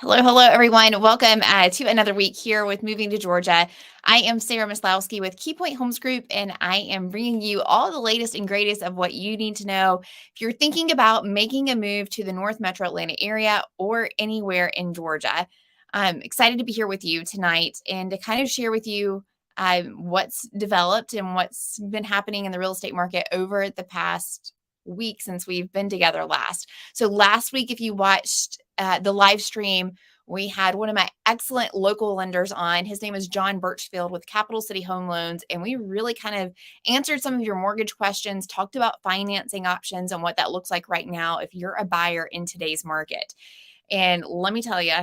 Hello, hello, everyone. Welcome to another week here with Moving to Georgia. I am Sarah Maslowski with KeyPoint Homes Group, and I am bringing you all the latest and greatest of what you need to know if you're thinking about making a move to the North Metro Atlanta area or anywhere in Georgia. I'm excited to be here with you tonight and to kind of share with you what's developed and what's been happening in the real estate market over the past week since we've been together last. So last week, if you watched the live stream, we had one of my excellent local lenders on. His name is John Birchfield with Capital City Home Loans. And we really kind of answered some of your mortgage questions, talked about financing options and what that looks like right now if you're a buyer in today's market. And let me tell you,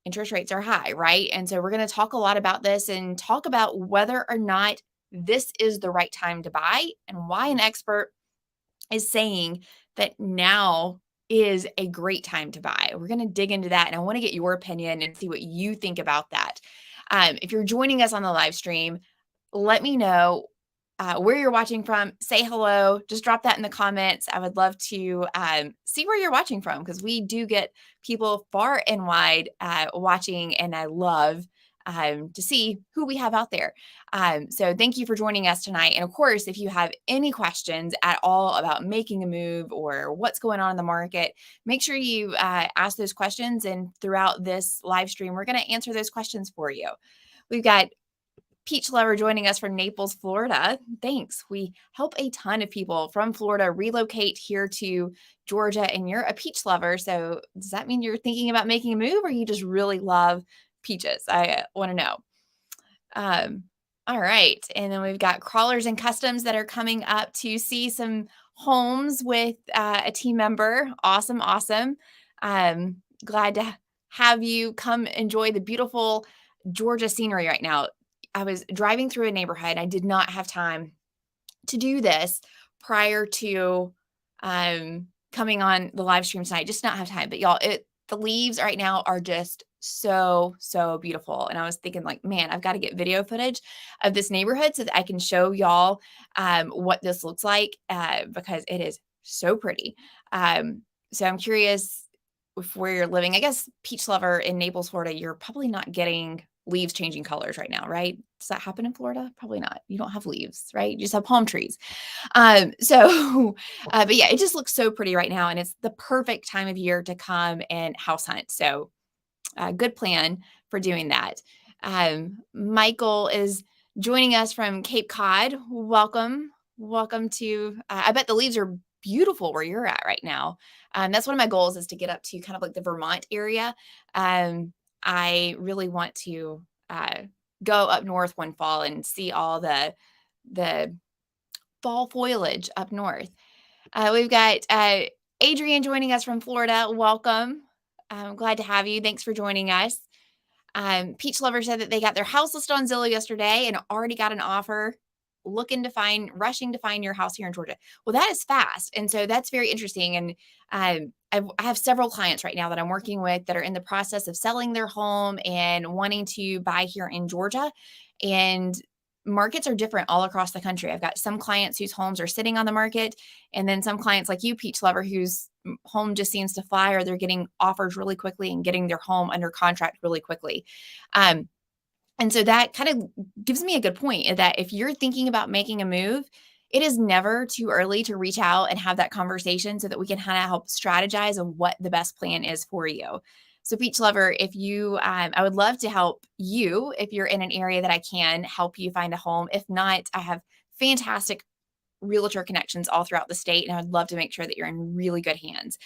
interest rates are high, right? And so we're going to talk a lot about this and talk about whether or not this is the right time to buy and why an expert is saying that now is a great time to buy. We're going to dig into that, and I want to get your opinion and see what you think about that. If you're joining us on the live stream, let me know where you're watching from. Say hello. Just drop that in the comments. I would love to see where you're watching from because we do get people far and wide watching, and I love to see who we have out there. So thank you for joining us tonight. And of course, if you have any questions at all about making a move or what's going on in the market, make sure you ask those questions. And throughout this live stream, we're going to answer those questions for you. We've got Peach Lover joining us from Naples, Florida. Thanks. We help a ton of people from Florida relocate here to Georgia, and you're a peach lover. So does that mean you're thinking about making a move or you just really love peaches? I want to know. All right. And then we've got Crawlers and Customs that are coming up to see some homes with a team member. Awesome. Awesome. Glad to have you come enjoy the beautiful Georgia scenery right now. I was driving through a neighborhood. I did not have time to do this prior to coming on the live stream tonight. Just not have time. But y'all, the leaves right now are just so beautiful. And I was thinking like, man, I've got to get video footage of this neighborhood so that I can show y'all what this looks like because it is so pretty. So I'm curious where you're living. I guess Peach Lover in Naples, Florida, you're probably not getting leaves changing colors right now, right? Does that happen in Florida? Probably not. You don't have leaves, right? You just have palm trees. But yeah, it just looks so pretty right now. And it's the perfect time of year to come and house hunt. So good plan for doing that. Michael is joining us from Cape Cod. Welcome. Welcome to, I bet the leaves are beautiful where you're at right now. That's one of my goals is to get up to kind of like the Vermont area. I really want to go up north one fall and see all the fall foliage up north. We've got Adrian joining us from Florida. Welcome. I'm glad to have you. Thanks for joining us. Peach Lover said that they got their house listed on Zillow yesterday and already got an offer, rushing to find your house here in Georgia. Well, that is fast. And so that's very interesting. And I have several clients right now that I'm working with that are in the process of selling their home and wanting to buy here in Georgia. And markets are different all across the country. I've got some clients whose homes are sitting on the market, and then some clients like you, Peach Lover, whose home just seems to fly, or they're getting offers really quickly and getting their home under contract really quickly. And so that kind of gives me a good point that if you're thinking about making a move, it is never too early to reach out and have that conversation so that we can kind of help strategize on what the best plan is for you. So Peach Lover, if you, I would love to help you if you're in an area that I can help you find a home. If not, I have fantastic realtor connections all throughout the state, and I'd love to make sure that you're in really good hands.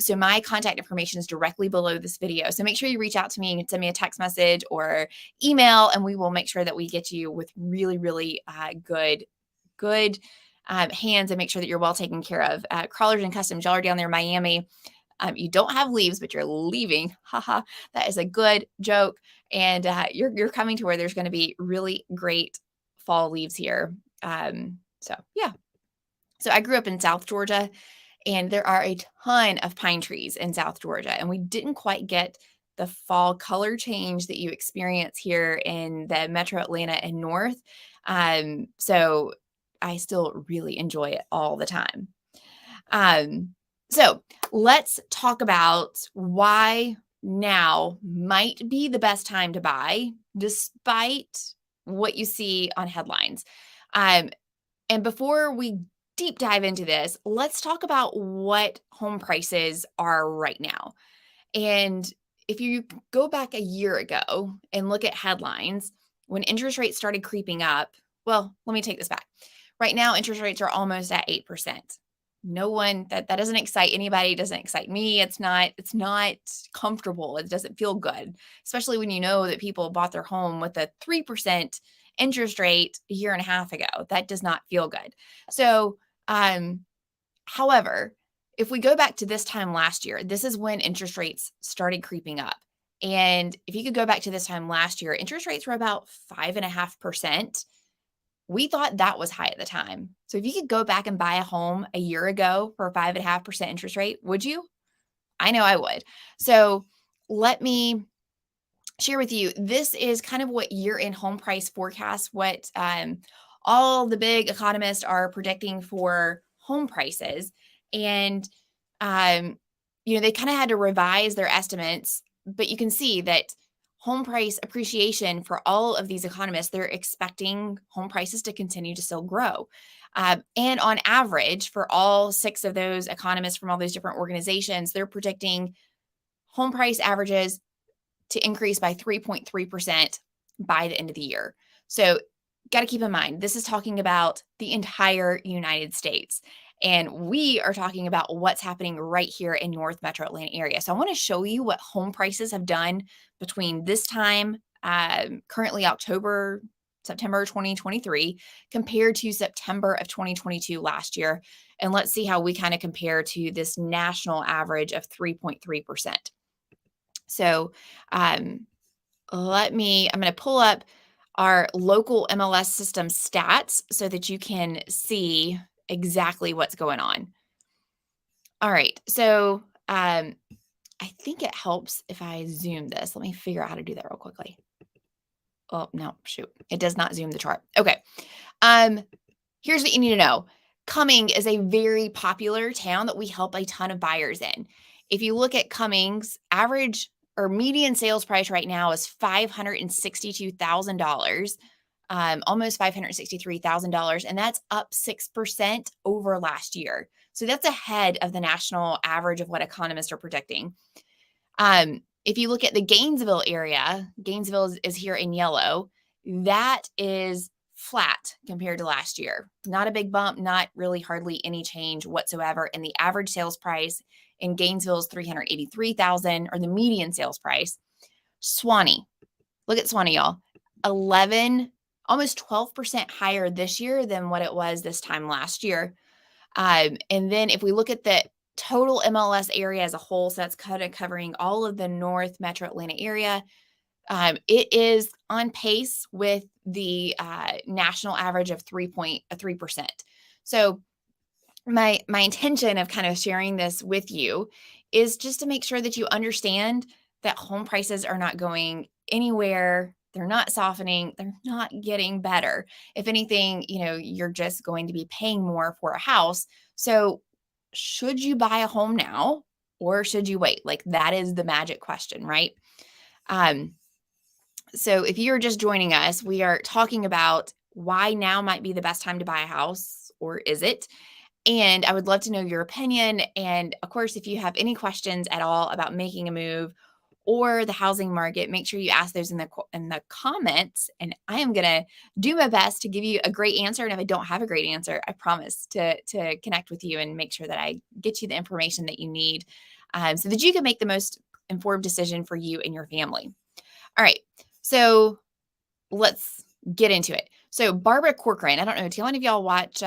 So my contact information is directly below this video. So make sure you reach out to me and send me a text message or email, and we will make sure that we get you with really good hands and make sure that you're well taken care of. Crawlers and Customs, y'all are down there in Miami. You don't have leaves, but you're leaving. Haha, that is a good joke. And you're coming to where there's going to be really great fall leaves here. So yeah. So I grew up in South Georgia, and there are a ton of pine trees in South Georgia, and we didn't quite get the fall color change that you experience here in the Metro Atlanta and North. So I still really enjoy it all the time. So let's talk about why now might be the best time to buy, despite what you see on headlines. Um, and before we deep dive into this, let's talk about what home prices are right now. And if you go back a year ago and look at headlines, when interest rates started creeping up, well, let me take this back. Right now, interest rates are almost at 8%. No one that doesn't excite anybody, doesn't excite me. It's not comfortable. It doesn't feel good, especially when you know that people bought their home with a 3% interest rate a year and a half ago. That does not feel good. So, however, if we go back to this time last year, this is when interest rates started creeping up. And if you could go back to this time last year, interest rates were about 5.5%. We thought that was high at the time. So if you could go back and buy a home a year ago for a 5.5% interest rate, would you? I know I would. So let me share with you, this is kind of what year-end home price forecast, what all the big economists are predicting for home prices. And, they kind of had to revise their estimates, but you can see that home price appreciation for all of these economists, they're expecting home prices to continue to still grow. And on average, for all 6 of those economists from all those different organizations, they're predicting home price averages to increase by 3.3% by the end of the year. So, got to keep in mind, this is talking about the entire United States. And we are talking about what's happening right here in North Metro Atlanta area. So, I want to show you what home prices have done between this time, currently September 2023, compared to September of 2022 last year. And let's see how we kind of compare to this national average of 3.3%. So, I'm going to pull up our local MLS system stats so that you can see exactly what's going on. All right. So, I think it helps if I zoom this. Let me figure out how to do that real quickly. Oh, no, shoot. It does not zoom the chart. Okay. Here's what you need to know. Cumming is a very popular town that we help a ton of buyers in. If you look at Cumming's average or median sales price right now is $562,000, almost $563,000, and that's up 6% over last year. So that's ahead of the national average of what economists are predicting. If you look at the Gainesville area, Gainesville is here in yellow. That is flat compared to last year. Not a big bump, not really hardly any change whatsoever. And the average sales price in Gainesville is $383,000, or the median sales price. Swanee, look at Swanee, y'all. Almost 12% higher this year than what it was this time last year. And then if we look at the total MLS area as a whole, so that's kind of covering all of the North Metro Atlanta area, it is on pace with the national average of 3%. So my intention of kind of sharing this with you is just to make sure that you understand that home prices are not going anywhere. They're not softening. They're not getting better. If anything, you're just going to be paying more for a house. So should you buy a home now or should you wait? Like, that is the magic question, right? So if you're just joining us, we are talking about why now might be the best time to buy a house, or is it? And I would love to know your opinion. And of course, if you have any questions at all about making a move or the housing market, make sure you ask those in the comments. And I am going to do my best to give you a great answer. And if I don't have a great answer, I promise to connect with you and make sure that I get you the information that you need, so that you can make the most informed decision for you and your family. All right. So let's get into it. So Barbara Corcoran, I don't know, do any of y'all watch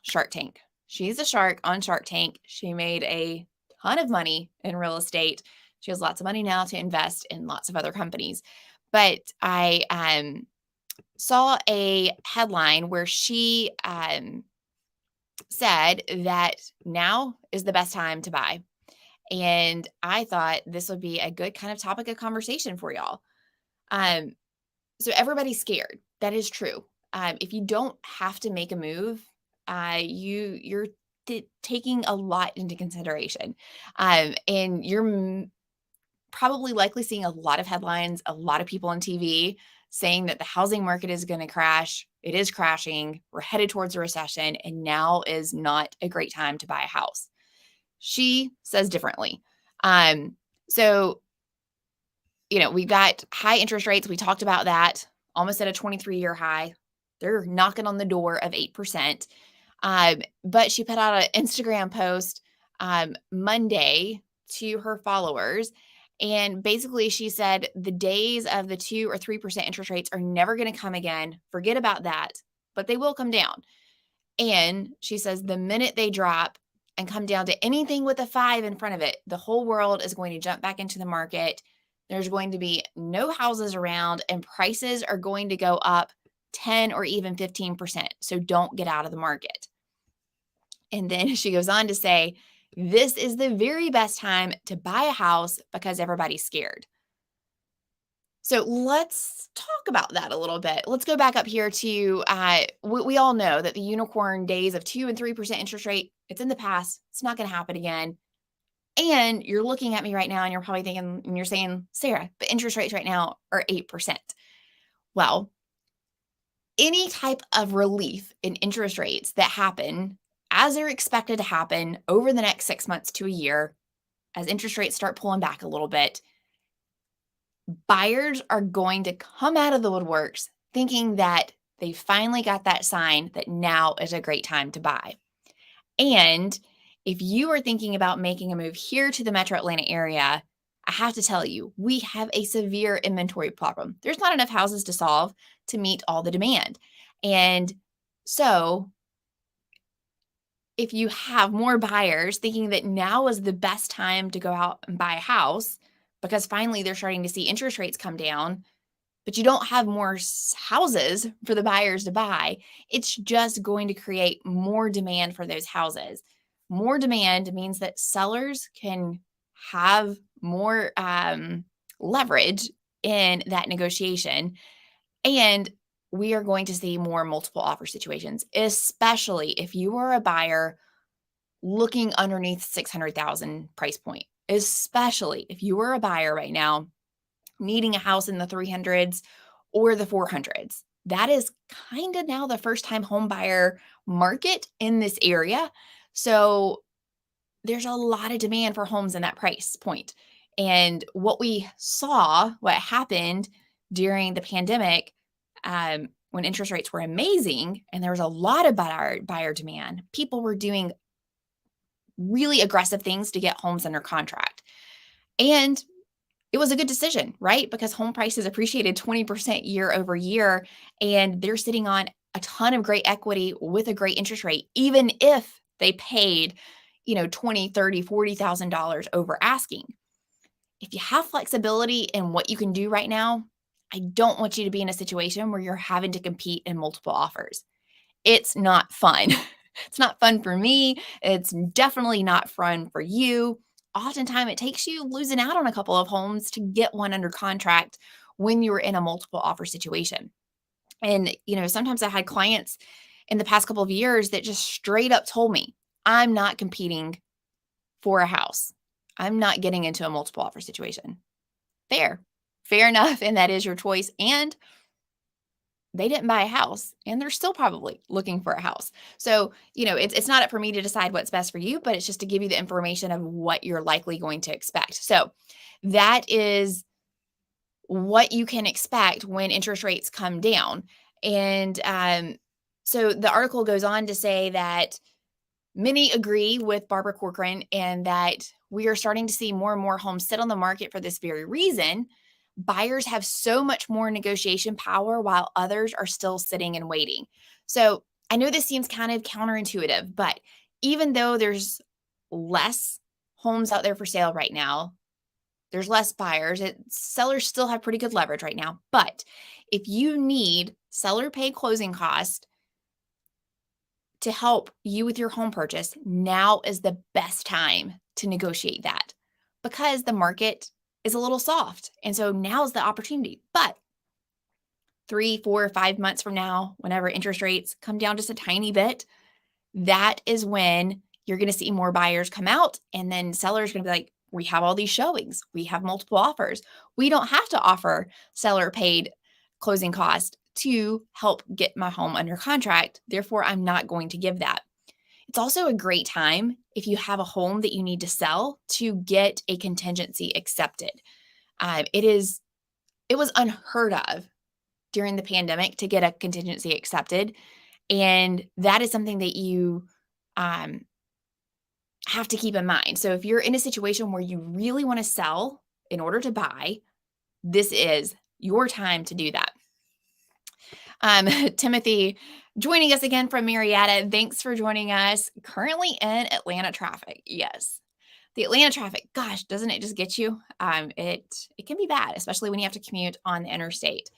Shark Tank? She's a shark on Shark Tank. She made a ton of money in real estate. She has lots of money now to invest in lots of other companies. But I saw a headline where she said that now is the best time to buy. And I thought this would be a good kind of topic of conversation for y'all. So everybody's scared. That is true. If you don't have to make a move, you're taking a lot into consideration, and you're probably likely seeing a lot of headlines, a lot of people on TV saying that the housing market is going to crash. It is crashing. We're headed towards a recession, and now is not a great time to buy a house. She says differently. So, we've got high interest rates. We talked about that, almost at a 23-year high. They're knocking on the door of 8%. But she put out an Instagram post Monday to her followers. And basically, she said the days of the 2 or 3% interest rates are never going to come again. Forget about that, but they will come down. And she says the minute they drop and come down to anything with a 5 in front of it, the whole world is going to jump back into the market. There's going to be no houses around, and prices are going to go up 10 or even 15%. So don't get out of the market. And then she goes on to say, this is the very best time to buy a house because everybody's scared. So let's talk about that a little bit. Let's go back up here to, we all know that the unicorn days of 2 and 3% interest rate, it's in the past. It's not going to happen again. And you're looking at me right now and you're probably thinking, and you're saying, Sarah, but interest rates right now are 8%. Well, any type of relief in interest rates that happen as they're expected to happen over the next 6 months to a year, as interest rates start pulling back a little bit, buyers are going to come out of the woodworks thinking that they finally got that sign that now is a great time to buy. And if you are thinking about making a move here to the metro Atlanta area, I have to tell you, we have a severe inventory problem. There's not enough houses to solve to meet all the demand. And so if you have more buyers thinking that now is the best time to go out and buy a house because finally they're starting to see interest rates come down, but you don't have more houses for the buyers to buy, it's just going to create more demand for those houses. More demand means that sellers can have more leverage in that negotiation. And we are going to see more multiple offer situations, especially if you are a buyer looking underneath 600,000 price point, especially if you are a buyer right now needing a house in the 300s or the 400s. That is kind of now the first time home buyer market in this area. So there's a lot of demand for homes in that price point. And what we saw, what happened during the pandemic, when interest rates were amazing and there was a lot of buyer demand, people were doing really aggressive things to get homes under contract. And it was a good decision, right? Because home prices appreciated 20% year over year, and they're sitting on a ton of great equity with a great interest rate, even if they paid, $20,000, $30,000, $40,000 over asking. If you have flexibility in what you can do right now, I don't want you to be in a situation where you're having to compete in multiple offers. It's not fun. It's not fun for me. It's definitely not fun for you. Oftentimes, it takes you losing out on a couple of homes to get one under contract when you're in a multiple offer situation. And, sometimes I had clients in the past couple of years that just straight up told me, I'm not competing for a house. I'm not getting into a multiple offer situation. Fair enough. And that is your choice. And they didn't buy a house and they're still probably looking for a house. So, it's not up for me to decide what's best for you, but it's just to give you the information of what you're likely going to expect. So that is what you can expect when interest rates come down. And so the article goes on to say that many agree with Barbara Corcoran and that we are starting to see more and more homes sit on the market for this very reason. Buyers have so much more negotiation power while others are still sitting and waiting. So I know this seems kind of counterintuitive, but even though there's less homes out there for sale right now, there's less buyers. Sellers still have pretty good leverage right now. But if you need seller pay closing cost to help you with your home purchase, now is the best time to negotiate that because the market is a little soft. And so now's the opportunity. But 3, 4, 5 months from now, whenever interest rates come down just a tiny bit, that is when you're going to see more buyers come out. And then sellers are going to be like, we have all these showings. We have multiple offers. We don't have to offer seller paid closing cost to help get my home under contract. Therefore, I'm not going to give that. It's also a great time if you have a home that you need to sell to get a contingency accepted. It was unheard of during the pandemic to get a contingency accepted. And that is something that you um, have to keep in mind. So if you're in a situation where you really want to sell in order to buy, this is your time to do that. Timothy joining us again from Marietta. Thanks for joining us. Currently in Atlanta traffic. Yes. The Atlanta traffic, gosh, doesn't it just get you? It can be bad, especially when you have to commute on the interstate.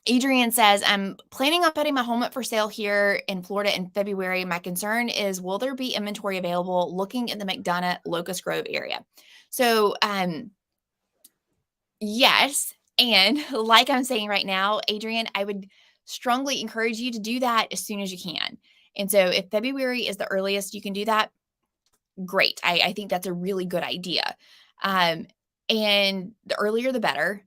Adrian says, I'm planning on putting my home up for sale here in Florida in February. My concern is, will there be inventory available looking at the McDonough Locust Grove area? So, yes. And like I'm saying right now, Adrian, I would strongly encourage you to do that as soon as you can. And so if February is the earliest you can do that, great. I think that's a really good idea. And the earlier, the better.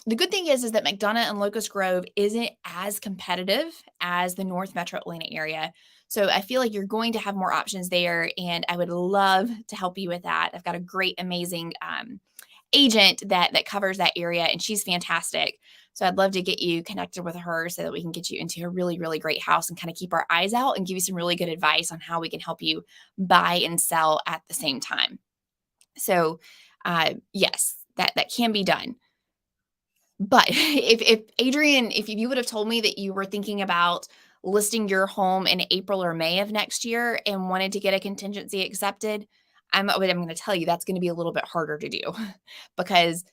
The good thing is that McDonough and Locust Grove isn't as competitive as the North Metro Atlanta area. So I feel like you're going to have more options there, and I would love to help you with that. I've got a great, amazing agent that covers that area, and she's fantastic. So I'd love to get you connected with her so that we can get you into a really, really great house and kind of keep our eyes out and give you some really good advice on how we can help you buy and sell at the same time. So yes, that can be done. But if Adrian, if you would have told me that you were thinking about listing your home in April or May of next year and wanted to get a contingency accepted, I'm going to tell you that's going to be a little bit harder to do because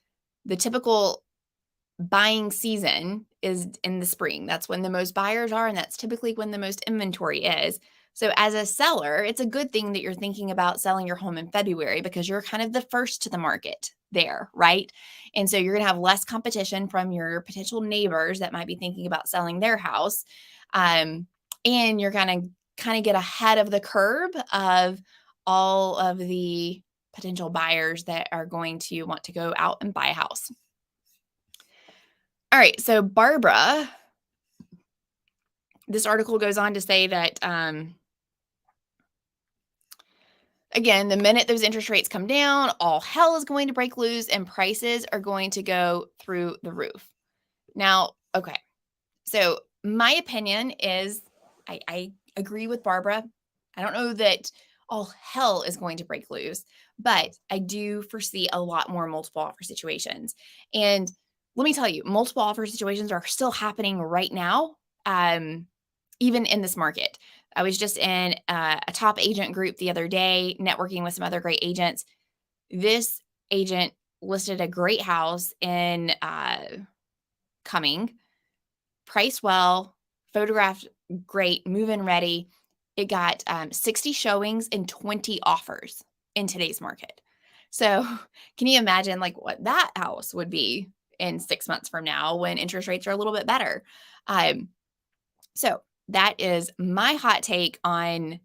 the typical buying season is in the spring. That's when the most buyers are, and that's typically when the most inventory is. So as a seller, it's a good thing that you're thinking about selling your home in February because you're kind of the first to the market there, right? And so you're going to have less competition from your potential neighbors that might be thinking about selling their house. And you're going to kind of get ahead of the curve of all of the potential buyers that are going to want to go out and buy a house. All right. So Barbara, this article goes on to say that, again, the minute those interest rates come down, all hell is going to break loose and prices are going to go through the roof. Now, okay. So my opinion is I agree with Barbara. I don't know that all hell is going to break loose, but I do foresee a lot more multiple offer situations. And let me tell you, multiple offer situations are still happening right now, even in this market. I was just in a top agent group the other day, networking with some other great agents. This agent listed a great house in Cumming, priced well, photographed great, move-in ready. It got 60 showings and 20 offers in today's market. So can you imagine like what that house would be in 6 months from now when interest rates are a little bit better? So that is my hot take on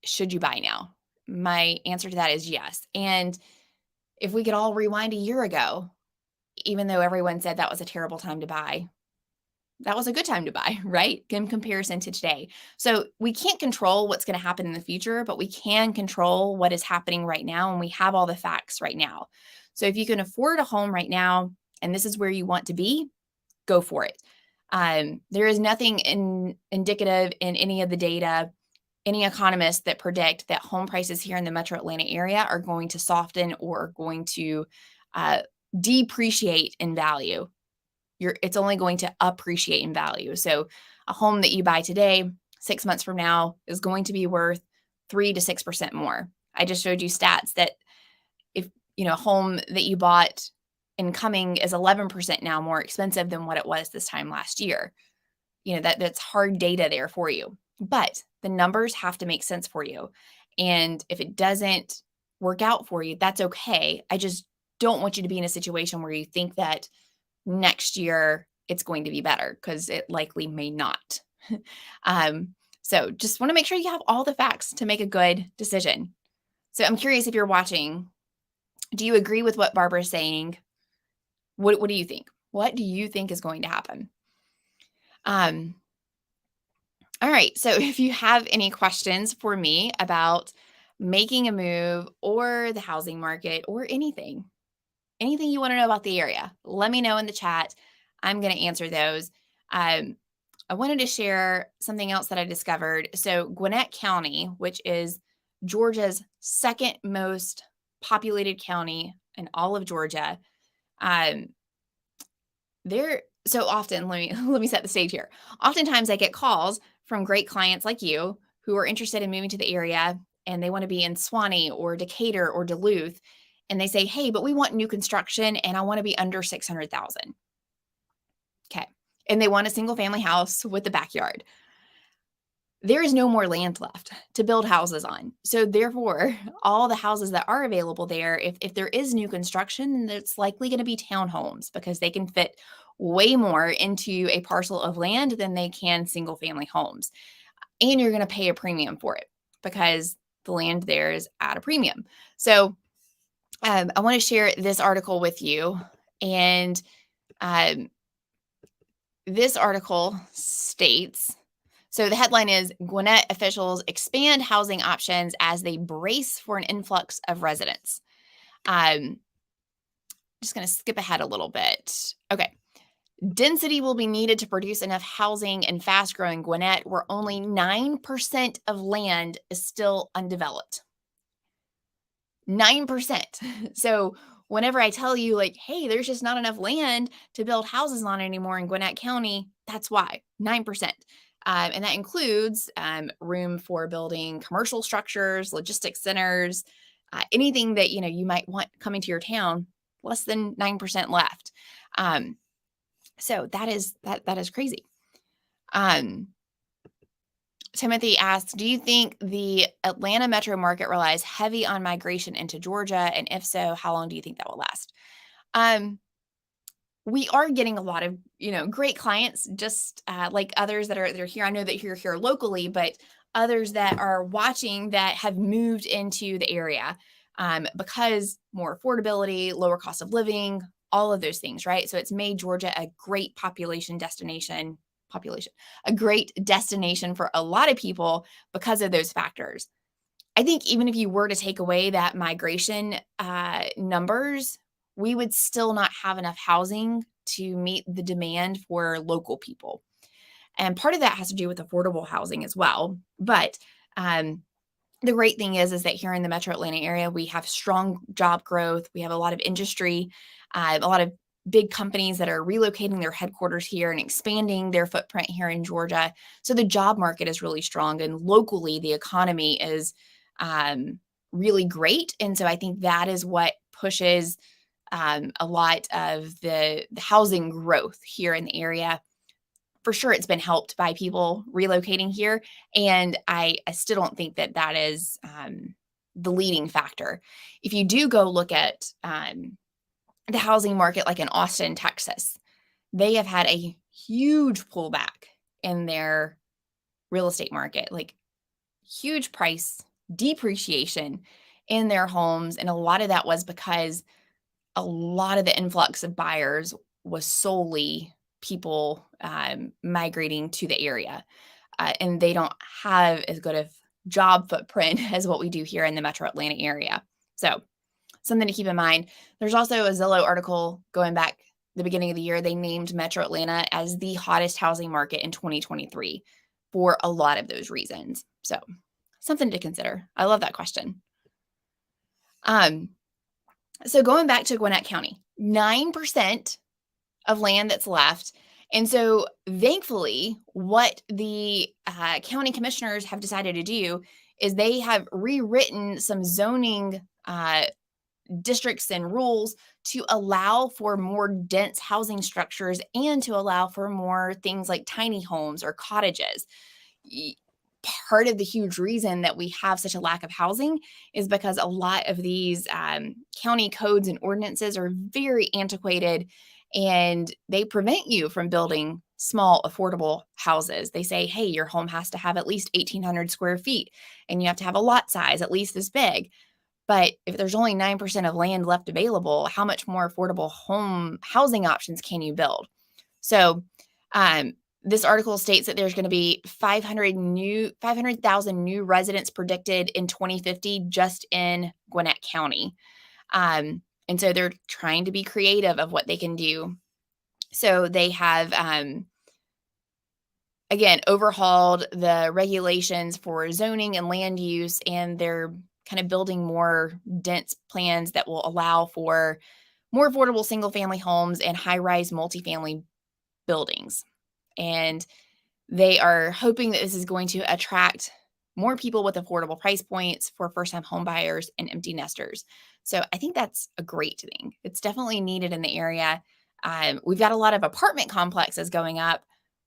should you buy now? My answer to that is yes. And if we could all rewind a year ago, even though everyone said that was a terrible time to buy, that was a good time to buy, right? In comparison to today. So we can't control what's going to happen in the future, but we can control what is happening right now. And we have all the facts right now. So if you can afford a home right now, and this is where you want to be, go for it. There is nothing indicative in any of the data, any economists that predict that home prices here in the Metro Atlanta area are going to soften or are going to depreciate in value. It's only going to appreciate in value. So a home that you buy today, 6 months from now, is going to be worth 3 to 6% more. I just showed you stats that if a home that you bought in Cumming is 11% now more expensive than what it was this time last year. That's hard data there for you. But the numbers have to make sense for you. And if it doesn't work out for you, that's okay. I just don't want you to be in a situation where you think that next year it's going to be better, because it likely may not. So just want to make sure you have all the facts to make a good decision. So I'm curious if you're watching, do you agree with what Barbara's saying? What do you think? What do you think is going to happen? All right. So if you have any questions for me about making a move or the housing market or anything you want to know about the area, let me know in the chat. I'm going to answer those. I wanted to share something else that I discovered. So Gwinnett County, which is Georgia's second most populated county in all of Georgia, um, there so often, let me set the stage here. Oftentimes I get calls from great clients like you who are interested in moving to the area and they want to be in Swanee or Decatur or Duluth, and they say, "Hey, but we want new construction and I want to be under 600,000." Okay. And they want a single family house with a backyard. There is no more land left to build houses on. So therefore, all the houses that are available there, if there is new construction, then it's likely going to be townhomes because they can fit way more into a parcel of land than they can single family homes. And you're going to pay a premium for it because the land there is at a premium. So I want to share this article with you. And this article states, so the headline is Gwinnett officials expand housing options as they brace for an influx of residents. Just going to skip ahead a little bit. Okay. Density will be needed to produce enough housing in fast-growing Gwinnett, where only 9% of land is still undeveloped. 9%. So whenever I tell you like, hey, there's just not enough land to build houses on anymore in Gwinnett County, that's why, 9%. And that includes room for building commercial structures, logistics centers, anything that you might want coming to your town, less than 9% left. So that is crazy. Timothy asks, do you think the Atlanta metro market relies heavy on migration into Georgia? And if so, how long do you think that will last? We are getting a lot of, great clients, just like others they're here. I know that you're here locally, but others that are watching that have moved into the area because more affordability, lower cost of living, all of those things, right? So it's made Georgia a great a great destination for a lot of people because of those factors. I think even if you were to take away that migration numbers, we would still not have enough housing to meet the demand for local people. And part of that has to do with affordable housing as well. But the great thing is that here in the metro Atlanta area, we have strong job growth. We have a lot of industry, a lot of big companies that are relocating their headquarters here and expanding their footprint here in Georgia. So the job market is really strong, and locally the economy is really great. And so I think that is what pushes a lot of the housing growth here in the area. For sure, it's been helped by people relocating here. And I still don't think that is the leading factor. If you do go look at the housing market, like in Austin, Texas, they have had a huge pullback in their real estate market, like huge price depreciation in their homes. And a lot of that was because a lot of the influx of buyers was solely people migrating to the area. And they don't have as good of job footprint as what we do here in the metro Atlanta area. So something to keep in mind. There's also a Zillow article going back the beginning of the year. They named metro Atlanta as the hottest housing market in 2023 for a lot of those reasons. So something to consider. I love that question. So going back to Gwinnett County, 9% of land that's left. And so thankfully, what the county commissioners have decided to do is they have rewritten some zoning districts and rules to allow for more dense housing structures and to allow for more things like tiny homes or cottages. Part of the huge reason that we have such a lack of housing is because a lot of these county codes and ordinances are very antiquated, and they prevent you from building small, affordable houses. They say, hey, your home has to have at least 1,800 square feet and you have to have a lot size at least this big. But if there's only 9% of land left available, how much more affordable home housing options can you build? So, this article states that there's going to be 500,000 new residents predicted in 2050 just in Gwinnett County. And so they're trying to be creative of what they can do. So they have, again, overhauled the regulations for zoning and land use, and they're kind of building more dense plans that will allow for more affordable single-family homes and high-rise multifamily buildings. And they are hoping that this is going to attract more people with affordable price points for first-time home buyers and empty nesters. So I think that's a great thing. It's definitely needed in the area. We've got a lot of apartment complexes going up,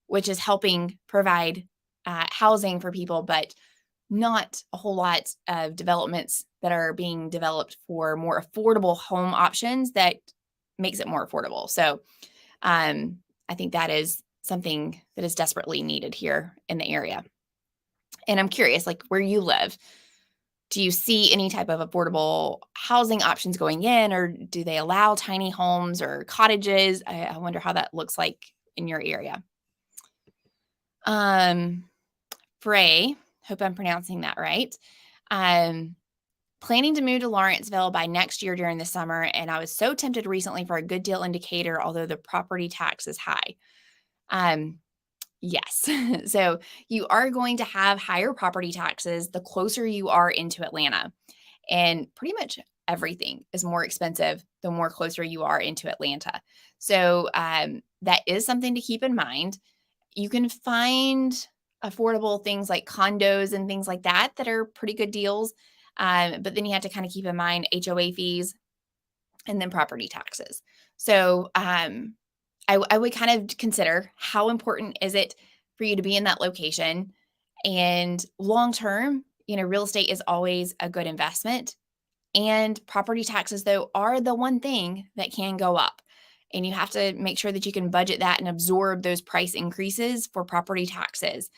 which is helping provide housing for people, but not a whole lot of developments that are being developed for more affordable home options that makes it more affordable. So I think that is something that is desperately needed here in the area. And I'm curious, like where you live, do you see any type of affordable housing options going in, or do they allow tiny homes or cottages? I wonder how that looks like in your area. Frey, hope I'm pronouncing that right. Planning to move to Lawrenceville by next year during the summer, and I was so tempted recently for a good deal indicator, although the property tax is high. Yes. So you are going to have higher property taxes the closer you are into Atlanta. And pretty much everything is more expensive the more closer you are into Atlanta. So that is something to keep in mind. You can find affordable things like condos and things like that that are pretty good deals. But then you have to kind of keep in mind HOA fees and then property taxes. So I would kind of consider how important is it for you to be in that location. And long term, real estate is always a good investment. And property taxes, though, are the one thing that can go up. And you have to make sure that you can budget that and absorb those price increases for property taxes.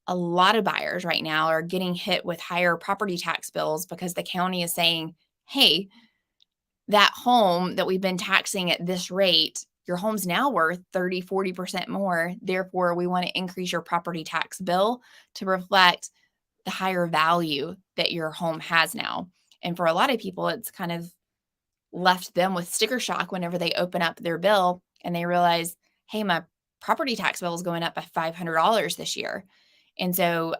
A lot of buyers right now are getting hit with higher property tax bills because the county is saying, hey, that home that we've been taxing at this rate, your home's now worth 30, 40% more. Therefore, we want to increase your property tax bill to reflect the higher value that your home has now. And for a lot of people, it's kind of left them with sticker shock whenever they open up their bill and they realize, hey, my property tax bill is going up by $500 this year. And so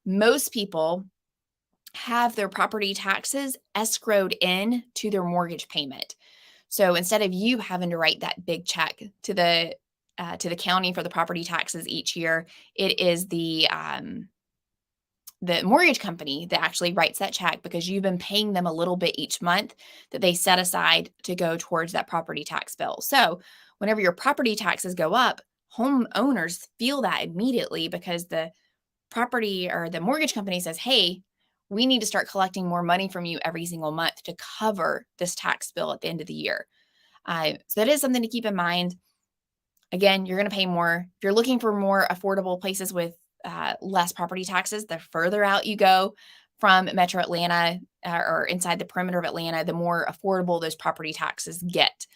most people have their property taxes escrowed in to their mortgage payment. So instead of you having to write that big check to the county for the property taxes each year, it is the mortgage company that actually writes that check because you've been paying them a little bit each month that they set aside to go towards that property tax bill. So whenever your property taxes go up, homeowners feel that immediately because the property or the mortgage company says, hey, we need to start collecting more money from you every single month to cover this tax bill at the end of the year. So that is something to keep in mind. Again, you're going to pay more. If you're looking for more affordable places with less property taxes, the further out you go from Metro Atlanta or inside the perimeter of Atlanta, the more affordable those property taxes get.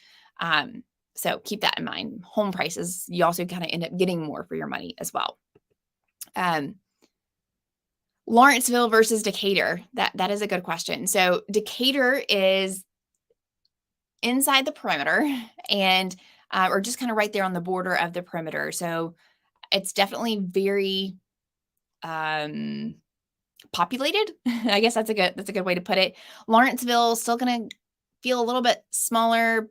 So keep that in mind. Home prices, you also kind of end up getting more for your money as well. Lawrenceville versus Decatur. That is a good question. So Decatur is inside the perimeter and or just kind of right there on the border of the perimeter. So it's definitely very populated. I guess that's a good way to put it. Lawrenceville still going to feel a little bit smaller,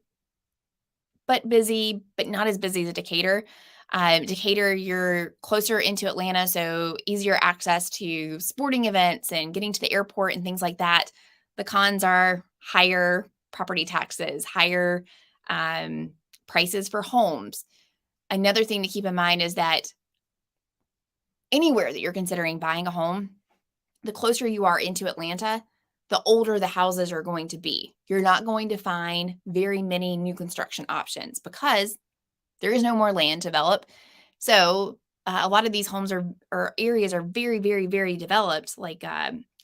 but busy, but not as busy as Decatur. Decatur, you're closer into Atlanta, so easier access to sporting events and getting to the airport and things like that. The cons are higher property taxes, higher prices for homes. Another thing to keep in mind is that anywhere that you're considering buying a home, the closer you are into Atlanta, the older the houses are going to be. You're not going to find very many new construction options because there is no more land to develop. So a lot of these homes or areas are very, very, very developed, like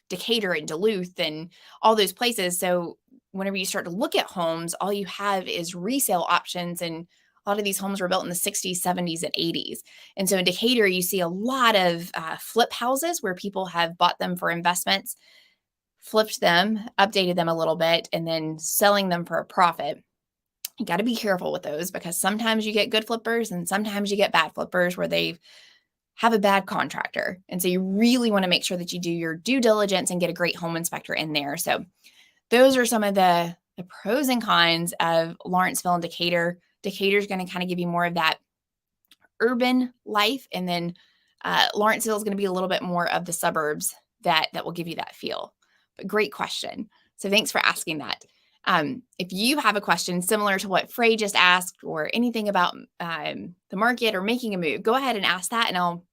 Decatur and Duluth and all those places. So whenever you start to look at homes, all you have is resale options. And a lot of these homes were built in the 60s, 70s, and 80s. And so in Decatur, you see a lot of flip houses where people have bought them for investments, flipped them, updated them a little bit, and then selling them for a profit. You got to be careful with those because sometimes you get good flippers and sometimes you get bad flippers where they have a bad contractor. And so you really want to make sure that you do your due diligence and get a great home inspector in there. So those are some of the pros and cons of Lawrenceville and Decatur. Decatur is going to kind of give you more of that urban life. And then Lawrenceville is going to be a little bit more of the suburbs that will give you that feel. But great question. So thanks for asking that. If you have a question similar to what Frey just asked or anything about the market or making a move, go ahead and ask that and I'll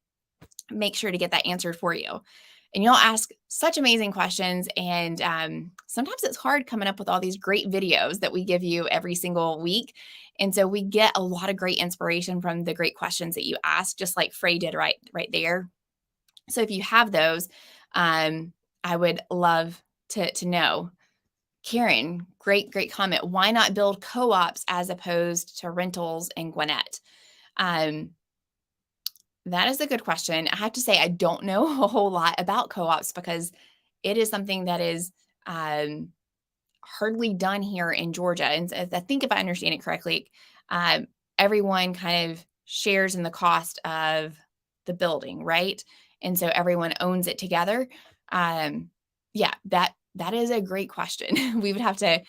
make sure to get that answered for you. And you'll ask such amazing questions. And sometimes it's hard coming up with all these great videos that we give you every single week. And so we get a lot of great inspiration from the great questions that you ask, just like Frey did right there. So if you have those, I would love to know. Karen, great comment. Why not build co-ops as opposed to rentals in Gwinnett? That is a good question. I have to say, I don't know a whole lot about co-ops because it is something that is hardly done here in Georgia. And I think if I understand it correctly, everyone kind of shares in the cost of the building, right? And so everyone owns it together. Yeah, that is a great question. We would have to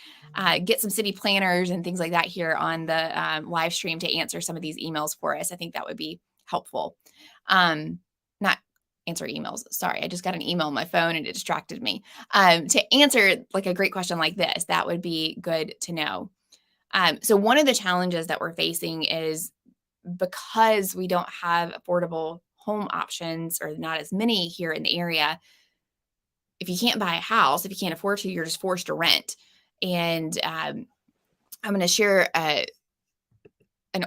get some city planners and things like that here on the live stream to answer some of these emails for us. I think that would be helpful. Not answer emails. Sorry, I just got an email on my phone and it distracted me. To answer like a great question like this, that would be good to know. So one of the challenges that we're facing is because we don't have affordable home options or not as many here in the area. If you can't buy a house, if you can't afford to, you're just forced to rent. And I'm going to share an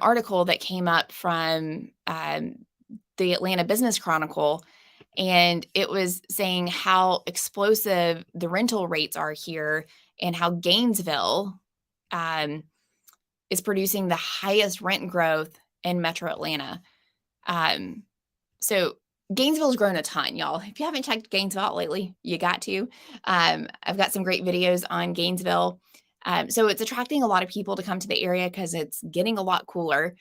article that came up from the Atlanta Business Chronicle, and it was saying how explosive the rental rates are here and how Gainesville is producing the highest rent growth in Metro Atlanta. So Gainesville's grown a ton, y'all. If you haven't checked Gainesville out lately, you got to. I've got some great videos on Gainesville. So it's attracting a lot of people to come to the area because it's getting a lot cooler.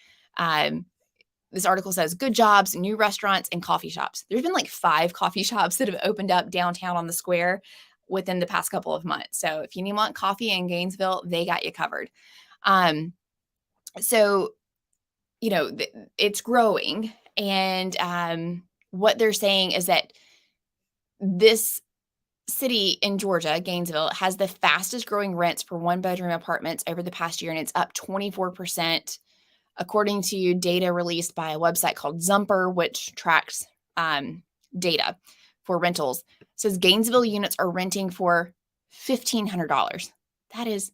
This article says good jobs, new restaurants, and coffee shops. There's been like 5 coffee shops that have opened up downtown on the square within the past couple of months. So if you want coffee in Gainesville, they got you covered. So, it's growing. And what they're saying is that this city in Georgia, Gainesville, has the fastest growing rents for 1-bedroom apartments over the past year, and it's up 24%, according to data released by a website called Zumper, which tracks data for rentals. It says Gainesville units are renting for $1,500. That is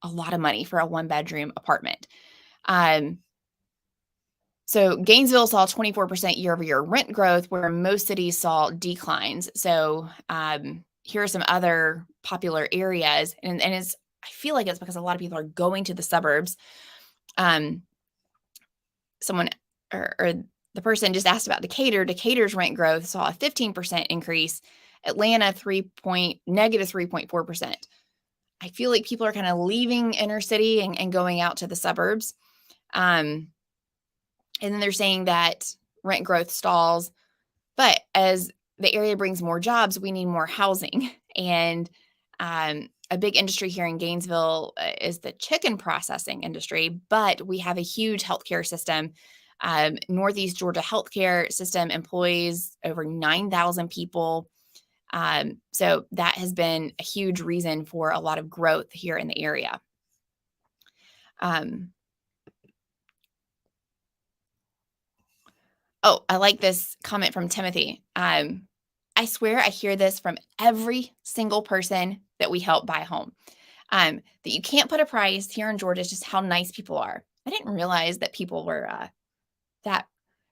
a lot of money for a 1-bedroom apartment. So Gainesville saw 24% year-over-year rent growth, where most cities saw declines. So here are some other popular areas, and I feel like it's because a lot of people are going to the suburbs. Someone or the person just asked about Decatur. Decatur's rent growth saw a 15% increase. Atlanta negative 3.4%. I feel like people are kind of leaving inner city and going out to the suburbs. And then they're saying that rent growth stalls, but as the area brings more jobs, we need more housing. And a big industry here in Gainesville is the chicken processing industry, but we have a huge healthcare system. Northeast Georgia healthcare system employs over 9,000 people. So that has been a huge reason for a lot of growth here in the area. Oh, I like this comment from Timothy. I swear I hear this from every single person that we help buy a home. That you can't put a price here in Georgia. It's just how nice people are. I didn't realize that people were that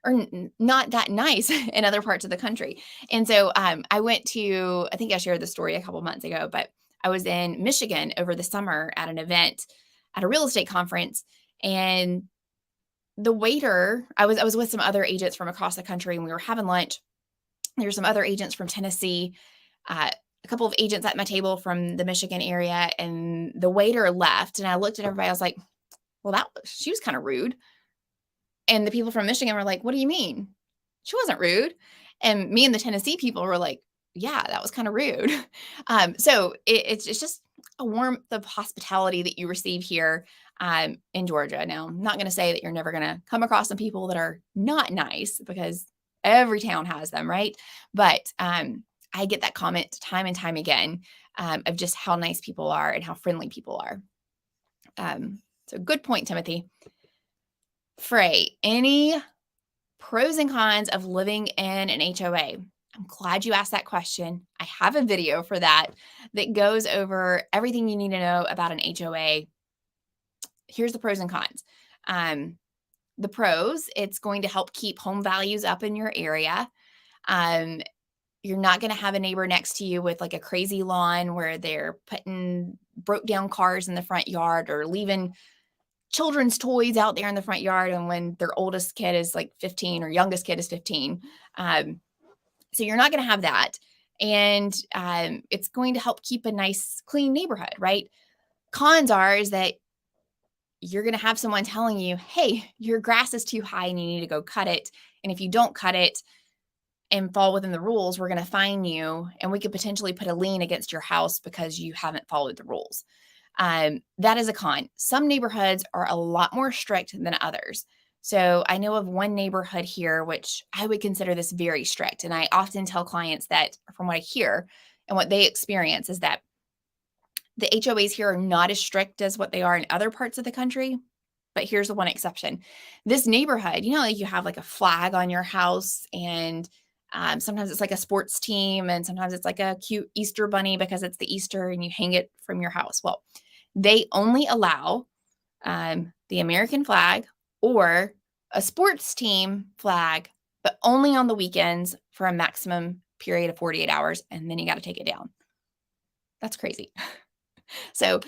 or not that nice in other parts of the country. And so I went to, I think I shared the story a couple months ago, but I was in Michigan over the summer at an event at a real estate conference. And the waiter, I was with some other agents from across the country, and we were having lunch. There were some other agents from Tennessee, a couple of agents at my table from the Michigan area, and the waiter left. And I looked at everybody. I was like, well, she was kind of rude. And the people from Michigan were like, what do you mean? She wasn't rude. And me and the Tennessee people were like, yeah, that was kind of rude. So it's just a warmth of hospitality that you receive here in Georgia. Now, I'm not going to say that you're never going to come across some people that are not nice, because every town has them, right? But I get that comment time and time again of just how nice people are and how friendly people are. So good point, Timothy. Frey, any pros and cons of living in an HOA? I'm glad you asked that question. I have a video for that goes over everything you need to know about an HOA. Here's the pros and cons. The pros, it's going to help keep home values up in your area. You're not going to have a neighbor next to you with like a crazy lawn where they're putting broke down cars in the front yard or leaving children's toys out there in the front yard, and when their oldest kid is like 15 or youngest kid is 15. So you're not going to have that. And it's going to help keep a nice, clean neighborhood, right? Cons is that you're going to have someone telling you, hey, your grass is too high and you need to go cut it. And if you don't cut it and fall within the rules, we're going to fine you, and we could potentially put a lien against your house because you haven't followed the rules. That is a con. Some neighborhoods are a lot more strict than others. So I know of one neighborhood here, which I would consider this very strict. And I often tell clients that from what I hear and what they experience is that the HOAs here are not as strict as what they are in other parts of the country. But here's the one exception. This neighborhood, like you have like a flag on your house, and sometimes it's like a sports team, and sometimes it's like a cute Easter bunny because it's the Easter and you hang it from your house. Well, they only allow the American flag or a sports team flag, but only on the weekends for a maximum period of 48 hours. And then you got to take it down. That's crazy. So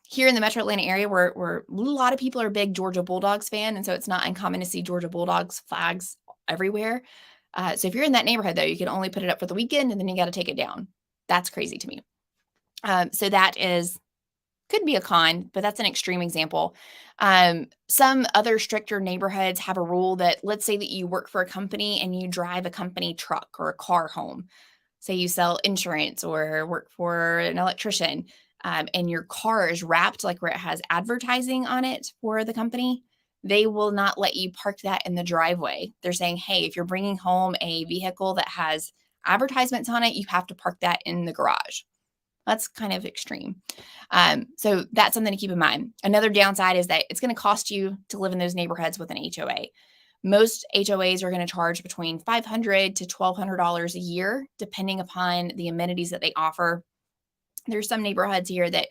here in the Metro Atlanta area, where a lot of people are big Georgia Bulldogs fan, and so it's not uncommon to see Georgia Bulldogs flags everywhere. So if you're in that neighborhood, though, you can only put it up for the weekend, and then you got to take it down. That's crazy to me. So that could be a con, but that's an extreme example. Some other stricter neighborhoods have a rule that, let's say that you work for a company and you drive a company truck or a car home. Say you sell insurance or work for an electrician, and your car is wrapped like where it has advertising on it for the company. They will not let you park that in the driveway. They're saying, hey, if you're bringing home a vehicle that has advertisements on it, you have to park that in the garage. That's kind of extreme. So that's something to keep in mind. Another downside is that it's going to cost you to live in those neighborhoods with an HOA. Most HOAs are going to charge between $500 to $1,200 a year, depending upon the amenities that they offer. There's some neighborhoods here that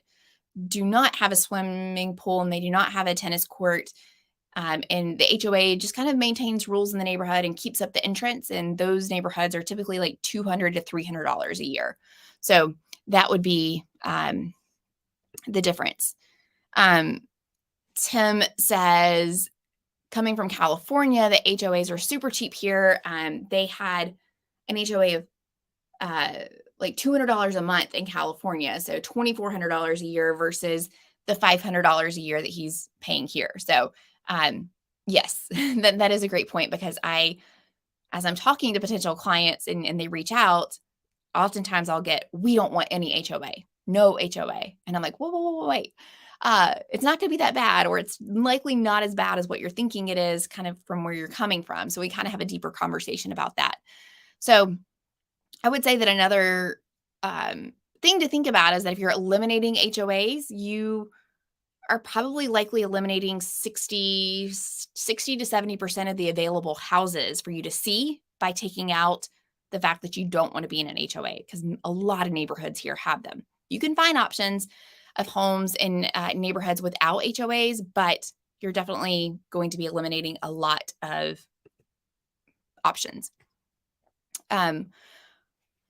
do not have a swimming pool and they do not have a tennis court. And the HOA just kind of maintains rules in the neighborhood and keeps up the entrance. And those neighborhoods are typically like $200 to $300 a year. So that would be the difference. Tim says, coming from California, the HOAs are super cheap here. They had an HOA of like $200 a month in California. So $2,400 a year versus the $500 a year that he's paying here. So yes, that is a great point, because as I'm talking to potential clients and they reach out, oftentimes I'll get, we don't want any HOA, no HOA. And I'm like, whoa, wait. It's not going to be that bad, or it's likely not as bad as what you're thinking it is, kind of from where you're coming from. So we kind of have a deeper conversation about that. So I would say that another thing to think about is that if you're eliminating HOAs, you are probably likely eliminating 60 to 70% of the available houses for you to see by taking out the fact that you don't want to be in an HOA, because a lot of neighborhoods here have them. You can find options of homes in neighborhoods without HOAs, but you're definitely going to be eliminating a lot of options.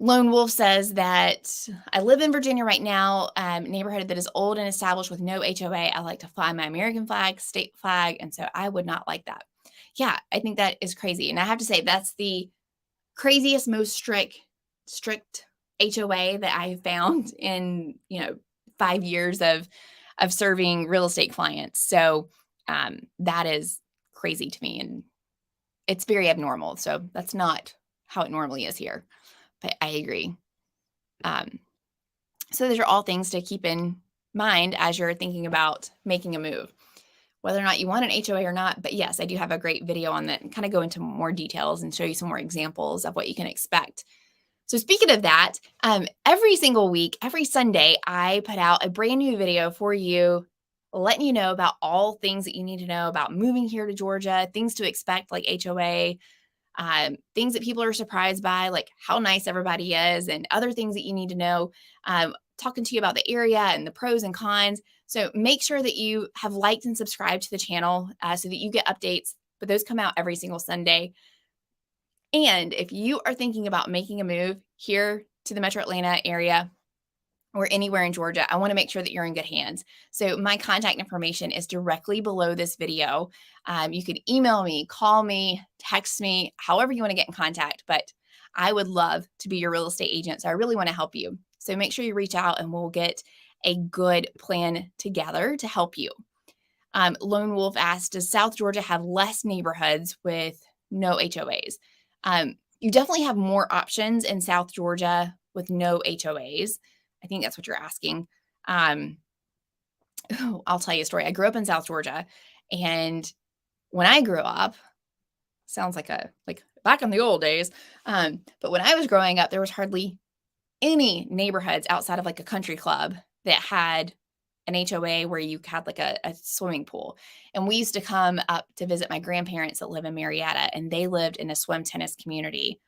Lone Wolf says that I live in Virginia right now, neighborhood that is old and established with no HOA. I like to fly my American flag, state flag, and so I would not like that. Yeah, I think that is crazy. And I have to say, that's the craziest, most strict HOA that I have found in, 5 years of serving real estate clients. So that is crazy to me, and it's very abnormal. So that's not how it normally is here. But I agree. So those are all things to keep in mind as you're thinking about making a move, whether or not you want an HOA or not. But yes, I do have a great video on that and kind of go into more details and show you some more examples of what you can expect. So speaking of that, every single week, every Sunday, I put out a brand new video for you, letting you know about all things that you need to know about moving here to Georgia, things to expect like HOA, things that people are surprised by, like how nice everybody is, and other things that you need to know, talking to you about the area and the pros and cons. So make sure that you have liked and subscribed to the channel so that you get updates, but those come out every single Sunday. And if you are thinking about making a move here to the Metro Atlanta area or anywhere in Georgia, I want to make sure that you're in good hands. So my contact information is directly below this video. You can email me, call me, text me, however you want to get in contact, but I would love to be your real estate agent. So I really want to help you. So make sure you reach out and we'll get a good plan together to help you. Lone Wolf asked, does South Georgia have less neighborhoods with no HOAs? You definitely have more options in South Georgia with no HOAs. I think that's what you're asking. I'll tell you a story. I grew up in South Georgia, and when I grew up, sounds like back in the old days. But when I was growing up, there was hardly any neighborhoods outside of like a country club that had an HOA where you had like a swimming pool. And we used to come up to visit my grandparents that live in Marietta, and they lived in a swim tennis community.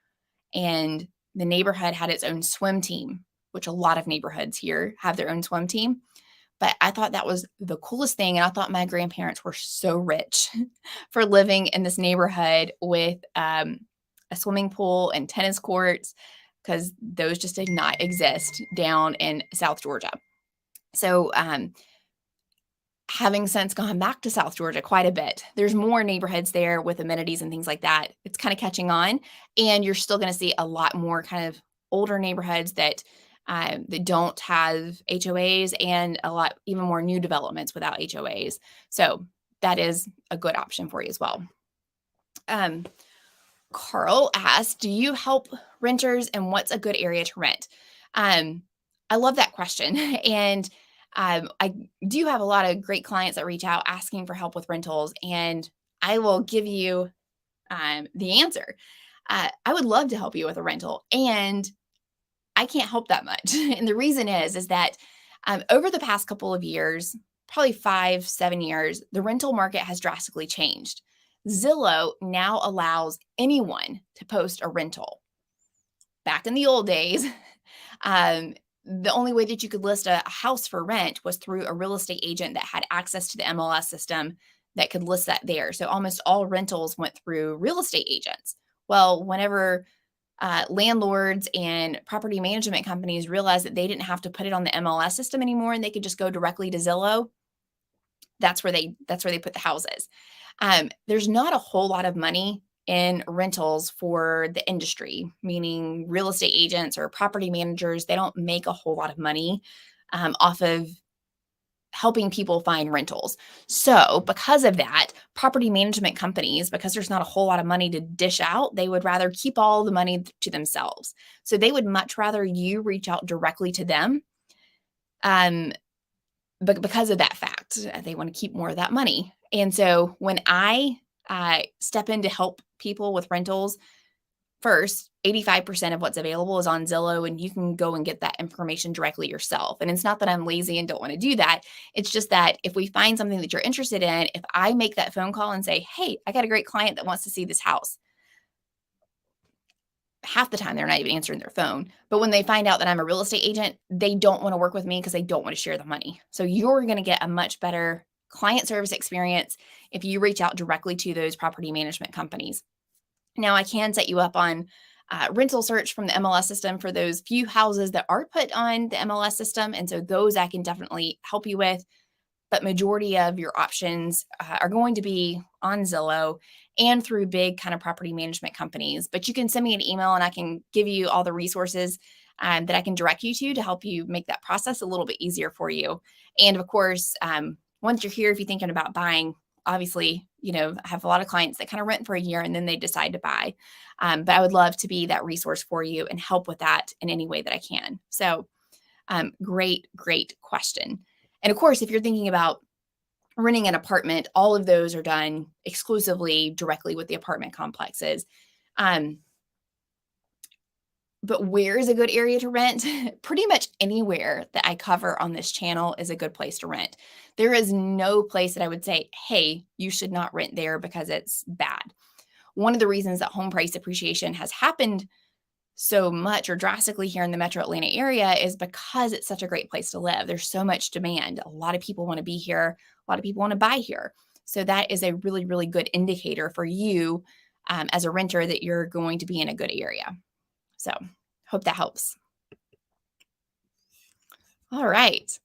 And the neighborhood had its own swim team, which a lot of neighborhoods here have their own swim team. But I thought that was the coolest thing. And I thought my grandparents were so rich for living in this neighborhood with a swimming pool and tennis courts, because those just did not exist down in South Georgia. So having since gone back to South Georgia quite a bit, there's more neighborhoods there with amenities and things like that. It's kind of catching on, and you're still going to see a lot more kind of older neighborhoods that don't have HOAs, and a lot even more new developments without HOAs. So that is a good option for you as well. Carl asked, do you help renters, and what's a good area to rent? I love that question. And I do have a lot of great clients that reach out asking for help with rentals, and I will give you the answer. I would love to help you with a rental, and I can't help that much. And the reason is that over the past couple of years, probably 5-7 years, the rental market has drastically changed. Zillow now allows anyone to post a rental. Back in the old days, the only way that you could list a house for rent was through a real estate agent that had access to the MLS system that could list that there. So almost all rentals went through real estate agents. Well, whenever landlords and property management companies realized that they didn't have to put it on the MLS system anymore, and they could just go directly to Zillow, that's where they put the houses. There's not a whole lot of money in rentals for the industry, meaning real estate agents or property managers. They don't make a whole lot of money off of helping people find rentals. So because of that, property management companies, because there's not a whole lot of money to dish out, they would rather keep all the money to themselves. So they would much rather you reach out directly to them. But because of that fact, they want to keep more of that money. And so when I step in to help people with rentals, first, 85% of what's available is on Zillow, and you can go and get that information directly yourself. And it's not that I'm lazy and don't want to do that. It's just that if we find something that you're interested in, if I make that phone call and say, hey, I got a great client that wants to see this house, half the time they're not even answering their phone. But when they find out that I'm a real estate agent, they don't want to work with me because they don't want to share the money. So you're going to get a much better client service experience if you reach out directly to those property management companies. Now, I can set you up on rental search from the MLS system for those few houses that are put on the MLS system. And so those I can definitely help you with. But majority of your options are going to be on Zillow and through big kind of property management companies. But you can send me an email and I can give you all the resources that I can direct you to help you make that process a little bit easier for you. And of course, once you're here, if you're thinking about buying, obviously, I have a lot of clients that kind of rent for a year and then they decide to buy. But I would love to be that resource for you and help with that in any way that I can. So great question. And of course, if you're thinking about renting an apartment, all of those are done exclusively directly with the apartment complexes. But where is a good area to rent? Pretty much anywhere that I cover on this channel is a good place to rent. There is no place that I would say, hey, you should not rent there because it's bad. One of the reasons that home price appreciation has happened so much or drastically here in the metro Atlanta area is because it's such a great place to live. There's so much demand. A lot of people want to be here. A lot of people want to buy here. So that is a really good indicator for you as a renter that you're going to be in a good area. So hope that helps. All right.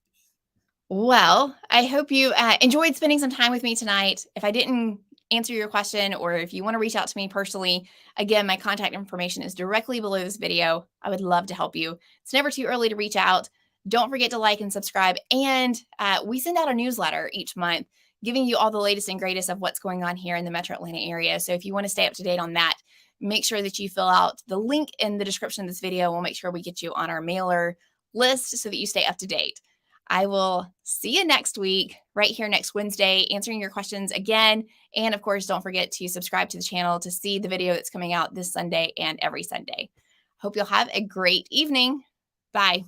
Well, I hope you enjoyed spending some time with me tonight. If I didn't answer your question or if you want to reach out to me personally, again, my contact information is directly below this video. I would love to help you. It's never too early to reach out. Don't forget to like and subscribe. And we send out a newsletter each month giving you all the latest and greatest of what's going on here in the metro Atlanta area. So if you want to stay up to date on that, make sure that you fill out the link in the description of this video. We'll make sure we get you on our mailer list so that you stay up to date. I will see you next week, right here next Wednesday, answering your questions again. And of course, don't forget to subscribe to the channel to see the video that's coming out this Sunday and every Sunday. Hope you'll have a great evening. Bye.